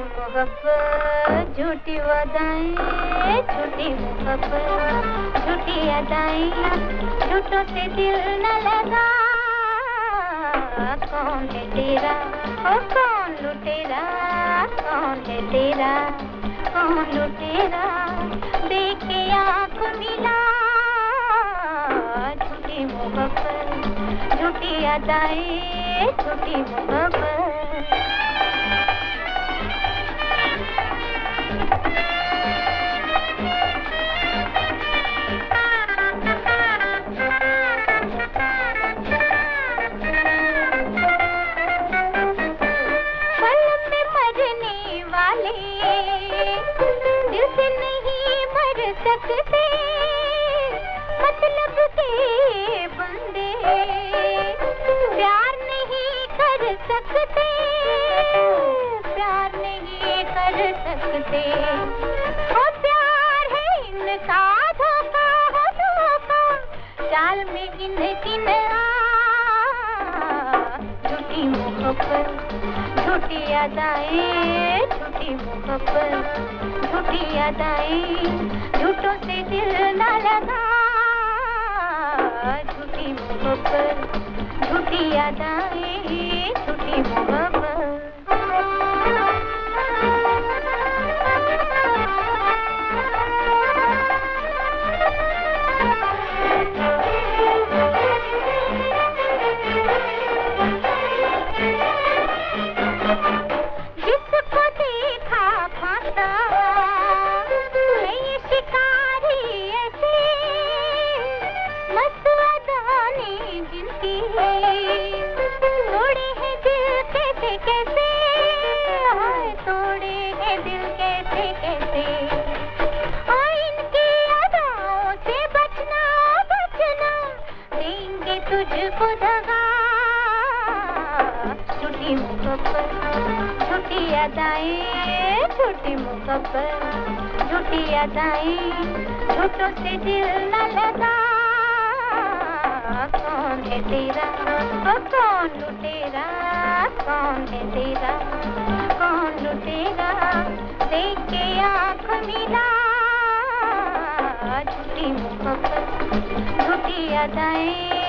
मोहब्बत झूठी वादाएं, झूठी मोहब्बत झूठी अदाएं, झूठों से दिल न लगा। कौन है तेरा, ओ कौन लुटेरा, कौन है तेरा, कौन लुटेरा, देख के आँख मिला। झूठी मोहब्बत झूठी अदाएं, झूठी मोहब्बत। दिल से नहीं मर सकते, मतलब के बंदे प्यार नहीं कर सकते, प्यार नहीं कर सकते। वो प्यार है इनका धोखा, हो धोखा चाल में इनकी नया। झूठी मोहब्बत झूठी अदाएं, झूठी मोहब्बत झूठी अदाएं, झूठों से दिल न लगा। झूठी मोहब्बत झूठी अदाएं, झूठी मोहब्बत। तोड़े हैं दिल कैसे कैसे, तोड़े हैं दिल कैसे कैसे। इनकी अदाओं से बचना बचना, देंगे तुझको दगा। झूठी मोहब्बत झूठी अदाएं, झूठी मोहब्बत झूठी अदाएं, झूठों से दिल न लगा। कौन है तेरा, ओ कौन लुटेरा, कौन है तेरा, कौन लुटेरा, देख के आँख मिला। झूठी मोहब्बत झूठी अदाएं,